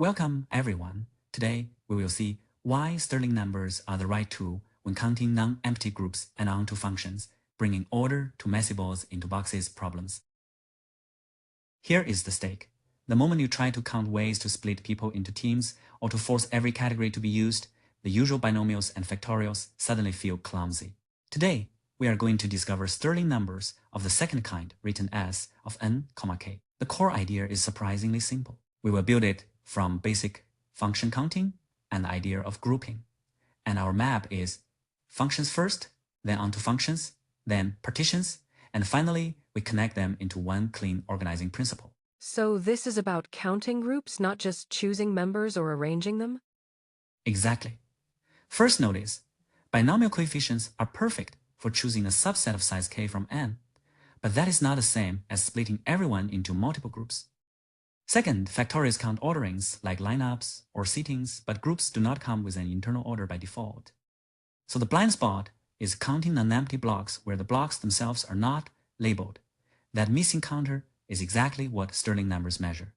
Welcome everyone. Today we will see why Stirling numbers are the right tool when counting non-empty groups and onto functions, bringing order to messy balls into boxes problems. Here is the stake. The moment you try to count ways to split people into teams or to force every category to be used, the usual binomials and factorials suddenly feel clumsy. Today, we are going to discover Stirling numbers of the second kind written as of n, k. The core idea is surprisingly simple. We will build it from basic function counting and the idea of grouping. And our map is functions first, then onto functions, then partitions, and finally we connect them into one clean organizing principle. So this is about counting groups, not just choosing members or arranging them? Exactly. First notice, binomial coefficients are perfect for choosing a subset of size k from n, but that is not the same as splitting everyone into multiple groups. Second, factorials count orderings like lineups or seatings, but groups do not come with an internal order by default. So the blind spot is counting nonempty blocks where the blocks themselves are not labeled. That missing counter is exactly what Stirling numbers measure.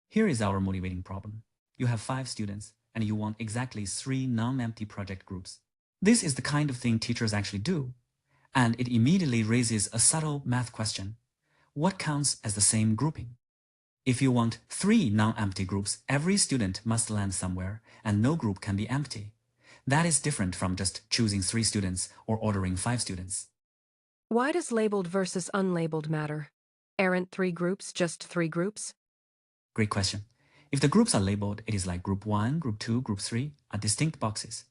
Here is our motivating problem. You have 5 students and you want exactly 3 non-empty project groups. This is the kind of thing teachers actually do, and it immediately raises a subtle math question. What counts as the same grouping? If you want 3 non-empty groups, every student must land somewhere and no group can be empty. That is different from just choosing 3 students or ordering 5 students. Why does labeled versus unlabeled matter? Aren't 3 groups just 3 groups? Great question. If the groups are labeled, it is like group 1, group 2, group 3 are distinct boxes.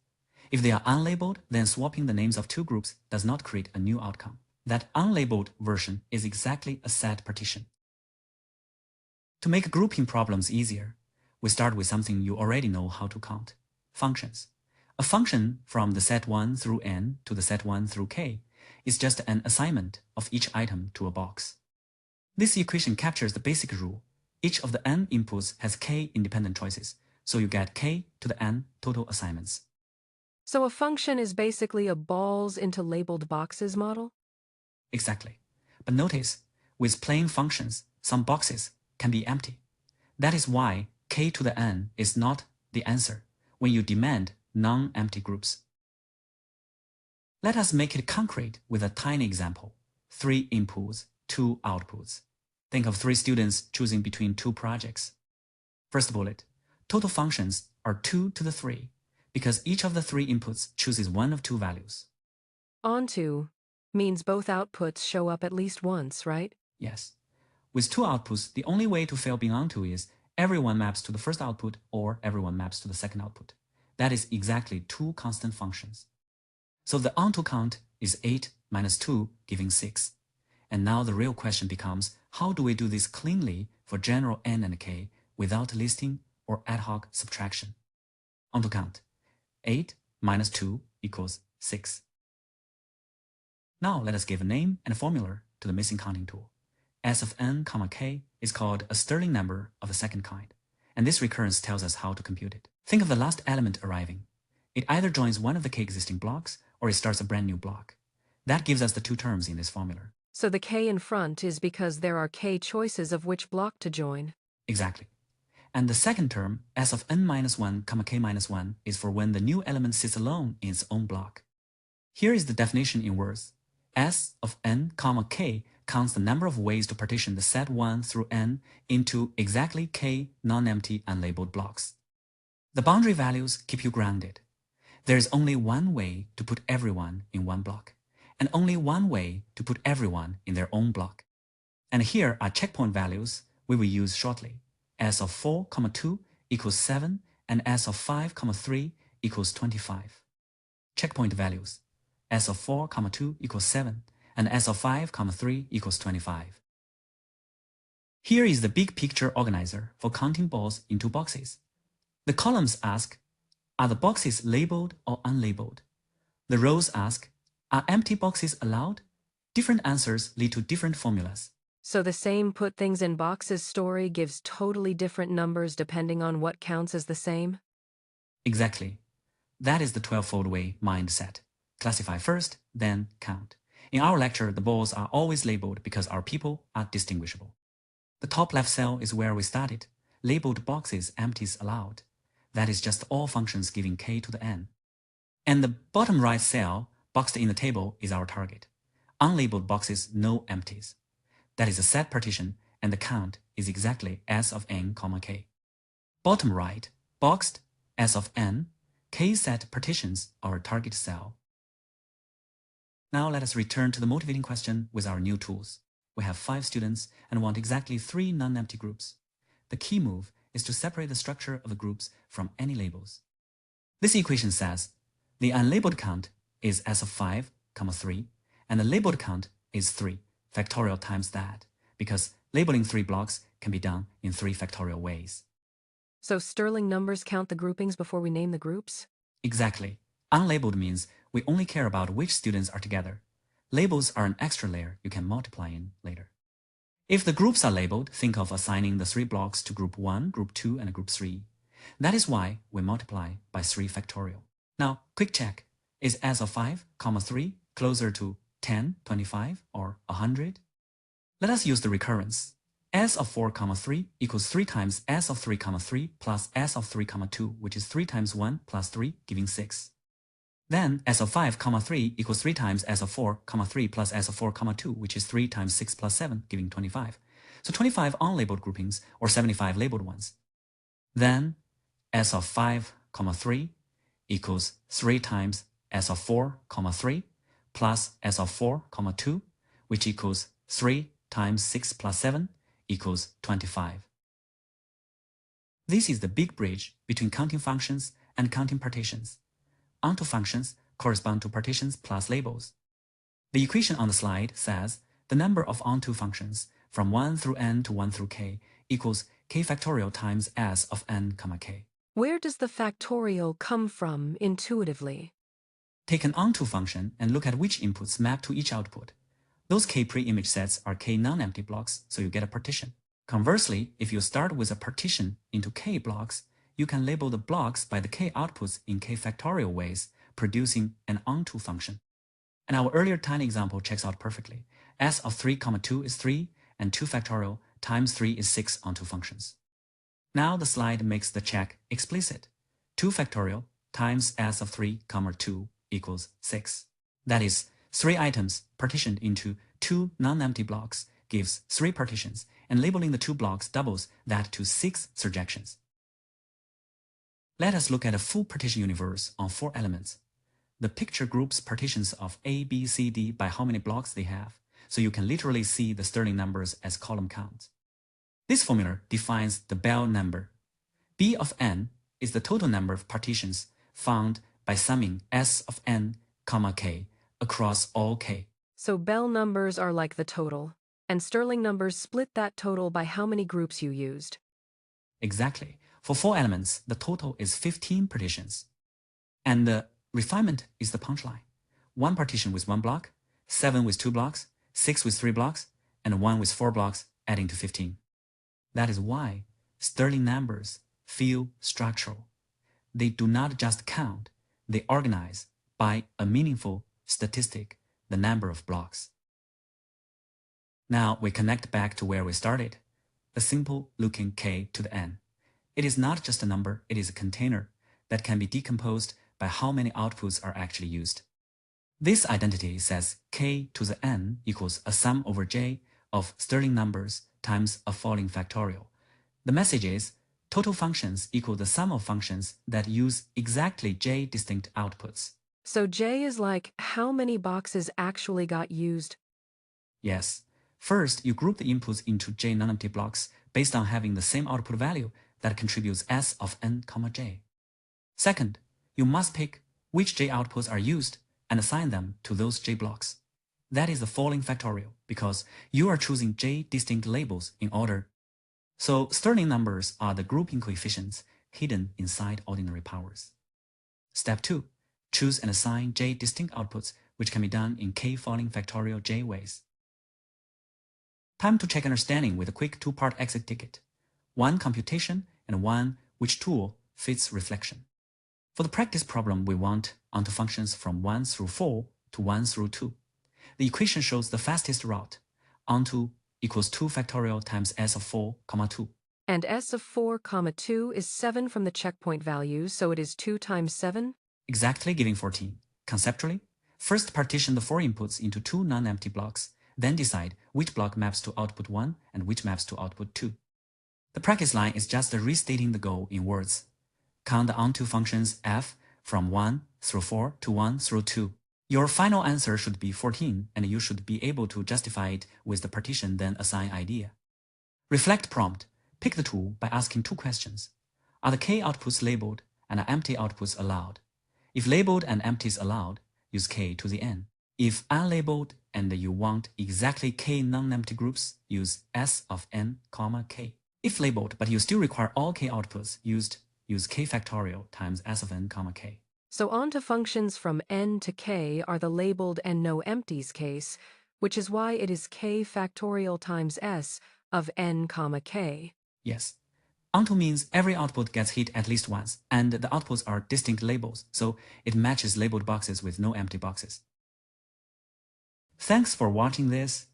If they are unlabeled, then swapping the names of 2 groups does not create a new outcome. That unlabeled version is exactly a set partition. To make grouping problems easier, we start with something you already know how to count: functions. A function from the set 1 through n to the set 1 through k is just an assignment of each item to a box. This equation captures the basic rule. Each of the n inputs has k independent choices, so you get k to the n total assignments. So a function is basically a balls into labeled boxes model? Exactly. But notice, with plain functions, some boxes can be empty. That is why k to the n is not the answer when you demand non-empty groups. Let us make it concrete with a tiny example: 3 inputs, 2 outputs. Think of 3 students choosing between 2 projects. First bullet, total functions are 2 to the 3, because each of the 3 inputs chooses one of 2 values. Onto means both outputs show up at least once, right? Yes. With 2 outputs, the only way to fail being onto is everyone maps to the first output or everyone maps to the second output. That is exactly 2 constant functions. So the onto count is 8 minus 2, giving 6. And now the real question becomes, how do we do this cleanly for general n and k without listing or ad hoc subtraction? Onto count. 8 minus 2 equals 6. Now let us give a name and a formula to the missing counting tool. S of n, k is called a Stirling number of the second kind, and this recurrence tells us how to compute it. Think of the last element arriving. It either joins one of the k existing blocks or it starts a brand new block. That gives us the 2 terms in this formula. So the k in front is because there are k choices of which block to join. Exactly. And the second term, S of n minus 1, k minus 1, is for when the new element sits alone in its own block. Here is the definition in words. S of n, k counts the number of ways to partition the set 1 through n into exactly k non-empty unlabeled blocks. The boundary values keep you grounded. There is only one way to put everyone in one block, and only one way to put everyone in their own block. And here are checkpoint values we will use shortly. S of 4, 2 equals 7, and S of 5, 3 equals 25. Checkpoint values. S of 4, 2 equals 7, and S of 5, 3 equals 25. Here is the big picture organizer for counting balls into boxes. The columns ask, are the boxes labeled or unlabeled? The rows ask, are empty boxes allowed? Different answers lead to different formulas. So the same put things in boxes story gives totally different numbers depending on what counts as the same? Exactly. That is the 12-fold way mindset. Classify first, then count. In our lecture, the balls are always labeled because our people are distinguishable. The top left cell is where we started. labeled boxes empties allowed. That is just all functions giving k to the n. And the bottom right cell boxed in the table is our target. Unlabeled boxes, no empties. That is a set partition, and the count is exactly s of n, k. Bottom right, boxed s of n, k set partitions our target cell. Now let us return to the motivating question with our new tools. We have 5 students and want exactly 3 non-empty groups. The key move is to separate the structure of the groups from any labels. This equation says the unlabeled count is s of 5, 3, and the labeled count is 3, factorial times that, because labeling 3 blocks can be done in 3 factorial ways. So Stirling numbers count the groupings before we name the groups? Exactly. Unlabeled means we only care about which students are together. Labels are an extra layer you can multiply in later. If the groups are labeled, think of assigning the 3 blocks to group 1, group 2, and group 3. That is why we multiply by 3 factorial. Now, quick check. Is s of 5, 3 closer to 10, 25, or 100? Let us use the recurrence. S of 4, 3 equals 3 times s of 3, 3 plus s of 3, 2, which is 3 times 1 plus 3, giving 6. Then s of 5, 3 equals 3 times s of 4, 3 plus s of 4, 2, which is 3 times 6 plus 7, giving 25. So 25 unlabeled groupings, or 75 labeled ones. Then s of 5, 3 equals 3 times s of 4, 3 plus s of 4, 2, which equals 3 times 6 plus 7 equals 25. This is the big bridge between counting functions and counting partitions. Onto functions correspond to partitions plus labels. The equation on the slide says the number of onto functions from 1 through n to 1 through k equals k factorial times s of n, k. Where does the factorial come from intuitively? Take an onto function and look at which inputs map to each output. Those k pre-image sets are k non-empty blocks, so you get a partition. Conversely, if you start with a partition into k blocks, you can label the blocks by the k outputs in k factorial ways, producing an onto function. And our earlier tiny example checks out perfectly. S of 3, 2 is 3, and 2 factorial times 3 is 6 onto functions. Now the slide makes the check explicit. 2 factorial times s of 3, 2 equals 6. That is, 3 items partitioned into 2 non-empty blocks gives 3 partitions, and labeling the 2 blocks doubles that to 6 surjections. Let us look at a full partition universe on 4 elements. The picture groups partitions of A, B, C, D by how many blocks they have, so you can literally see the Stirling numbers as column counts. This formula defines the Bell number. B of n is the total number of partitions found by summing s of n, k across all k. So Bell numbers are like the total, and Stirling numbers split that total by how many groups you used. Exactly. For 4 elements, the total is 15 partitions. And the refinement is the punchline. 1 partition with 1 block, 7 with 2 blocks, 6 with 3 blocks, and 1 with 4 blocks, adding to 15. That is why Stirling numbers feel structural. They do not just count, they organize by a meaningful statistic the number of blocks. Now we connect back to where we started, a simple looking k to the n. It is not just a number, it is a container that can be decomposed by how many outputs are actually used. This identity says k to the n equals a sum over j of Stirling numbers times a falling factorial. The message is total functions equal the sum of functions that use exactly j distinct outputs. So j is like how many boxes actually got used? Yes. First, you group the inputs into j nonempty blocks based on having the same output value that contributes s of n, j. Second, you must pick which j outputs are used and assign them to those j blocks. That is the falling factorial because you are choosing j distinct labels in order. So Stirling numbers are the grouping coefficients hidden inside ordinary powers. Step 2. Choose and assign j distinct outputs, which can be done in k falling factorial j ways. Time to check understanding with a quick 2-part exit ticket. 1 computation and 1 which tool fits reflection. For the practice problem, we want onto functions from 1 through 4 to 1 through 2. The equation shows the fastest route. Onto equals 2 factorial times s of 4, 2. And S of 4, 2 is 7 from the checkpoint value, so it is 2 times 7? Exactly, giving 14. Conceptually, first partition the 4 inputs into 2 non-empty blocks, then decide which block maps to output 1 and which maps to output 2. The practice line is just restating the goal in words. Count the onto functions f from 1 through 4 to 1 through 2. Your final answer should be 14, and you should be able to justify it with the partition, then assign idea. Reflect prompt. Pick the tool by asking 2 questions. Are the k outputs labeled and are empty outputs allowed? If labeled and empty is allowed, use k to the n. If unlabeled and you want exactly k non-empty groups, use s of n, k. If labeled but you still require all k outputs, use k factorial times s of n, k. So onto functions from n to k are the labeled and no empties case, which is why it is k factorial times s of n, k. Yes. Onto means every output gets hit at least once, and the outputs are distinct labels, so it matches labeled boxes with no empty boxes. Thanks for watching this.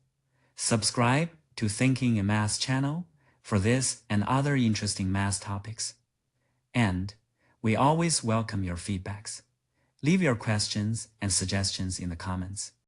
Subscribe to Thinking in Math channel for this and other interesting math topics. And we always welcome your feedbacks. Leave your questions and suggestions in the comments.